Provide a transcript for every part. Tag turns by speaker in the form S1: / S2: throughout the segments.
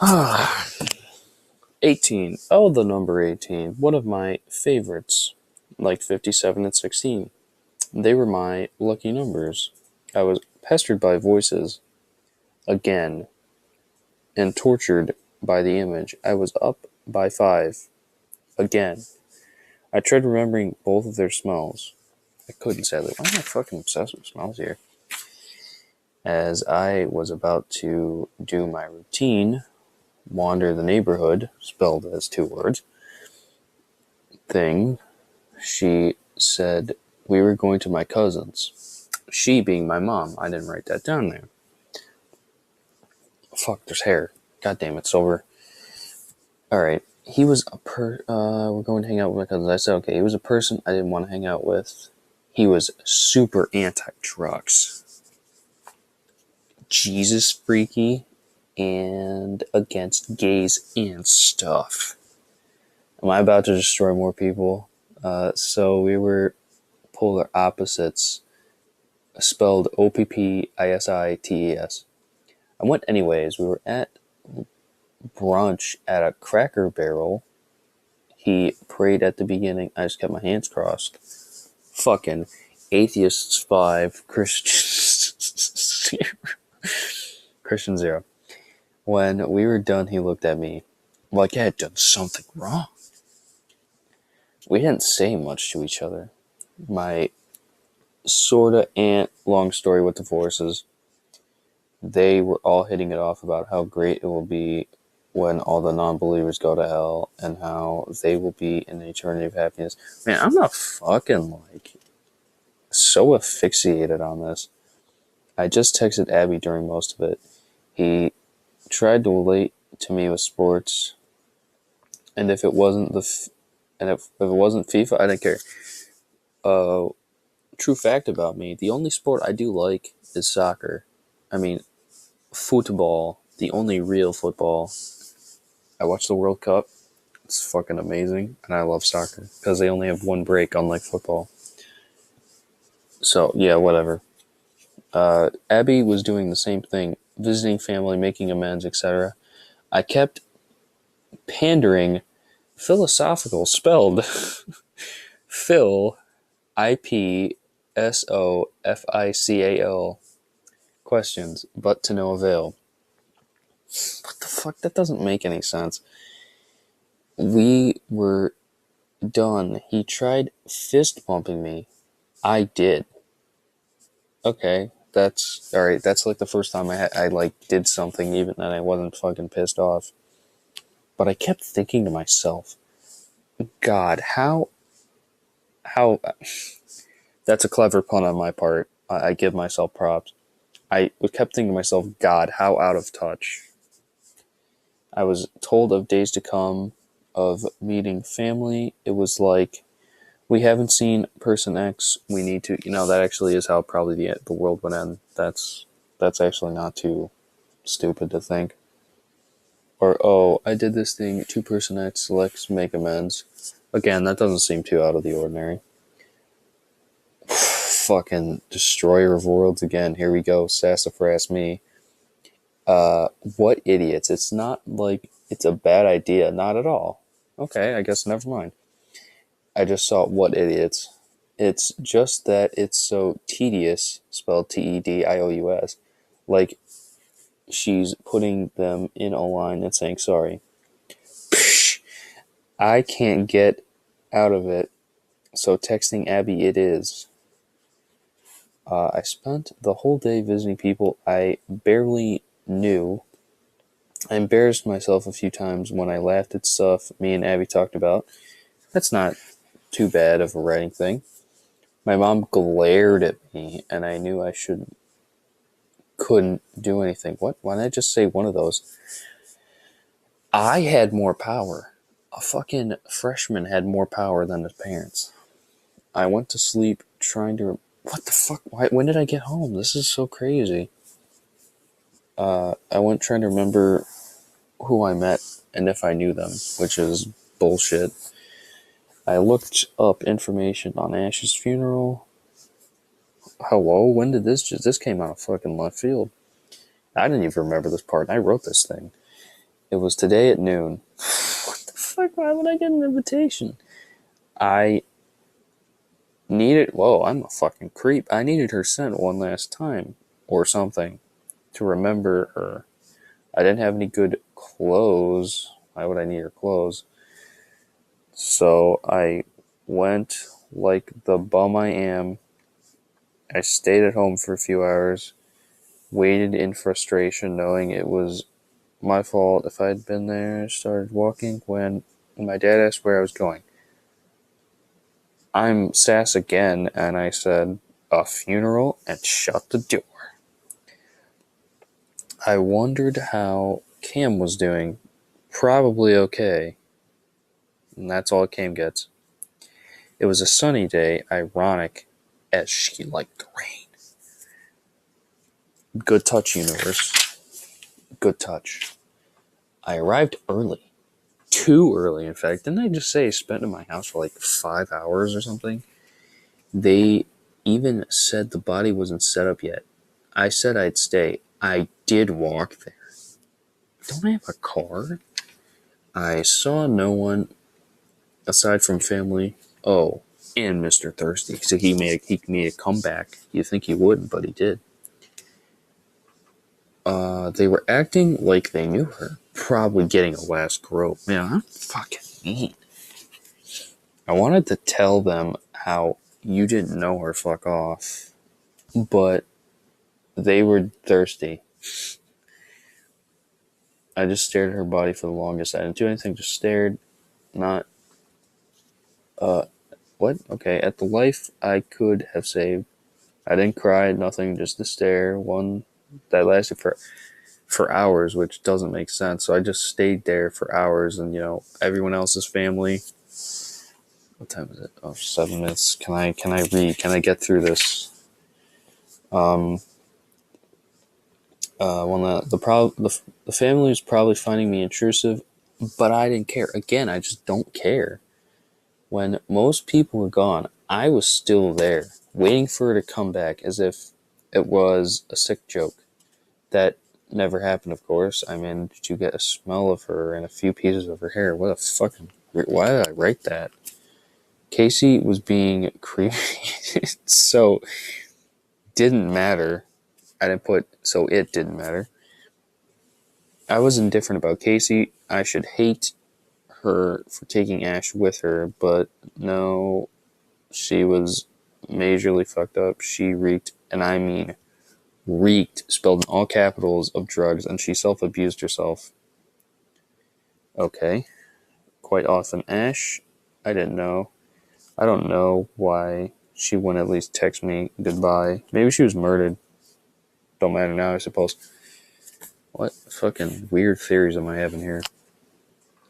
S1: Ah, 18. Oh, the number 18. One of my favorites. Like 57 and 16. They were my lucky numbers. I was pestered by voices again and tortured by the image. I was up by 5 again. I tried remembering both of their smells. I couldn't, sadly. Why am I fucking obsessed with smells here? As I was about to do my routine, wander the neighborhood, spelled as 2 words, thing, she said we were going to my cousin's. She being my mom. I didn't write that down there. Fuck, there's hair. God damn it, Silver. Alright. He was we're going to hang out with my cousins. I said, okay, he was a person I didn't want to hang out with. He was super anti-drugs. Jesus freaky and against gays and stuff. Am I about to destroy more people? So we were polar opposites, spelled OPPISITES. I went anyways. We were at brunch at a Cracker Barrel. He prayed at the beginning. I just kept my hands crossed. Fucking atheists 5, Christians 0. Christian 0. When we were done, he looked at me like I had done something wrong. We didn't say much to each other. My sorta aunt, long story with divorces, they were all hitting it off about how great it will be when all the non-believers go to hell and how they will be in an eternity of happiness. Man, I'm not fucking so asphyxiated on this. I just texted Abby during most of it. He tried to relate to me with sports, and if it wasn't if it wasn't FIFA, I didn't care. True fact about me: the only sport I do like is soccer. I mean, football. The only real football. I watch the World Cup. It's fucking amazing, and I love soccer because they only have one break, unlike football. So yeah, whatever. Abby was doing the same thing, visiting family, making amends, etc. I kept pandering, philosophical, spelled Phil, IPSOFICAL, questions, but to no avail. What the fuck? That doesn't make any sense. We were done. He tried fist bumping me. I did. Okay, that's alright. That's like the first time I did something even that I wasn't fucking pissed off. But I kept thinking to myself, God, how that's a clever pun on my part. I give myself props. I kept thinking to myself, God, how out of touch. I was told of days to come, of meeting family. It was like, we haven't seen person X. We need to, that actually is how probably the world would end. That's actually not too stupid to think. Or, oh, I did this thing to person X. Let's make amends. Again, that doesn't seem too out of the ordinary. Fucking destroyer of worlds again. Here we go. Sassafras me. What idiots. It's not like it's a bad idea. Not at all. Okay, I guess never mind. I just saw what idiots. It's just that it's so tedious, spelled TEDIOUS. Like she's putting them in a line and saying sorry. Psh, I can't get out of it, so texting Abby it is. I spent the whole day visiting people I barely knew. I embarrassed myself a few times when I laughed at stuff me and Abby talked about. That's not too bad of a writing thing. My mom glared at me, and I knew I couldn't do anything. What? Why didn't I just say one of those? I had more power. A fucking freshman had more power than his parents. I went to sleep trying to... What the fuck? When did I get home? This is so crazy. I went trying to remember who I met and if I knew them, which is bullshit. I looked up information on Ash's funeral. Hello? When did this came out of fucking left field? I didn't even remember this part. I wrote this thing. It was today at noon. What the fuck? Why would I get an invitation? I needed. Whoa, I'm a fucking creep. I needed her scent one last time or something to remember her. I didn't have any good clothes. Why would I need her clothes? So I went like the bum I am. I stayed at home for a few hours, waited in frustration, knowing it was my fault if I'd been there. Started walking when my dad asked where I was going. I'm sass again, and I said, a funeral, and shut the door. I wondered how Cam was doing. Probably okay. And that's all Cam gets. It was a sunny day, ironic as she liked the rain. Good touch, universe. Good touch. I arrived early. Too early, in fact. Didn't I just say I spent in my house for like 5 hours or something? They even said the body wasn't set up yet. I said I'd stay. I did walk there. Don't I have a car? I saw no one aside from family. Oh, and Mr. Thirsty. So he made a comeback. You'd think he wouldn't, but he did. They were acting like they knew her. Probably getting a last grope. Man, I'm fucking mean. I wanted to tell them how you didn't know her, fuck off. But they were thirsty. I just stared at her body for the longest. I didn't do anything, just stared. Not, what? Okay, at the life I could have saved. I didn't cry, nothing, just the stare. One that lasted for hours, which doesn't make sense. So I just stayed there for hours, and everyone else's family. What time is it? Oh, 7 minutes. Can I read? Can I get through this? The family was probably finding me intrusive, but I didn't care. Again, I just don't care. When most people were gone, I was still there, waiting for her to come back as if it was a sick joke. That never happened, of course. I managed to get a smell of her and a few pieces of her hair. What a fucking... Why did I write that? Casey was being creepy. So, didn't matter. I didn't put, so it didn't matter. I was indifferent about Casey. I should hate her for taking Ash with her, but no, she was majorly fucked up. She reeked, and I mean reeked, spelled in all capitals, of drugs, and she self-abused herself. Okay. Quite often. Ash, I didn't know. I don't know why she wouldn't at least text me goodbye. Maybe she was murdered. Don't matter now, I suppose. What fucking weird theories am I having here?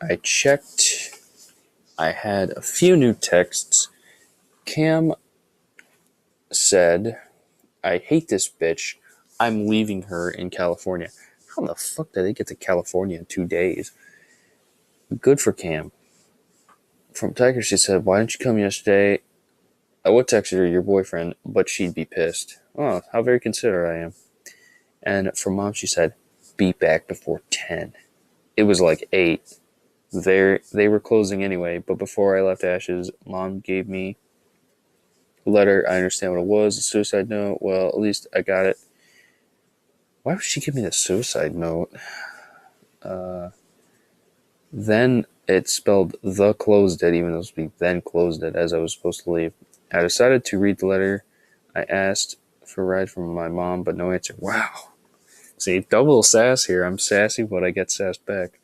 S1: I checked. I had a few new texts. Cam said, I hate this bitch. I'm leaving her in California. How the fuck did they get to California in 2 days? Good for Cam. From Tiger, she said, why didn't you come yesterday? I would text her your boyfriend, but she'd be pissed. Oh, how very considerate I am. And from Mom, she said, be back before 10. It was like 8. They were closing anyway, but before I left Ash's, Mom gave me a letter. I understand what it was, a suicide note. Well, at least I got it. Why would she give me the suicide note? Then it spelled the closed it, even though it was supposed to be then closed it, as I was supposed to leave. I decided to read the letter. I asked for a ride from my mom, but no answer. Wow. See, double sass here. I'm sassy, but I get sassed back.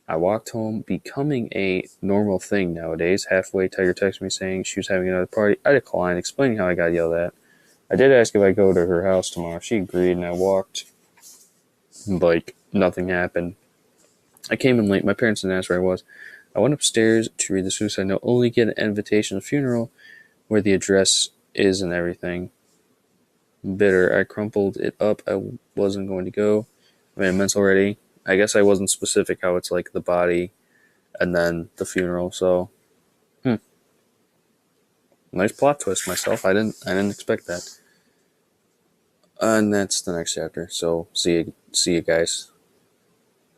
S1: I walked home, becoming a normal thing nowadays. Halfway, Tiger texted me saying she was having another party. I declined, explaining how I got yelled at. I did ask if I go to her house tomorrow. She agreed, and I walked like nothing happened. I came in late. My parents didn't ask where I was. I went upstairs to read the suicide note, only get an invitation to the funeral where the address is and everything. Bitter. I crumpled it up. I wasn't going to go. I made amends already. I guess I wasn't specific how it's like the body and then the funeral. So, nice plot twist myself. I didn't expect that. And that's the next chapter. So see you guys.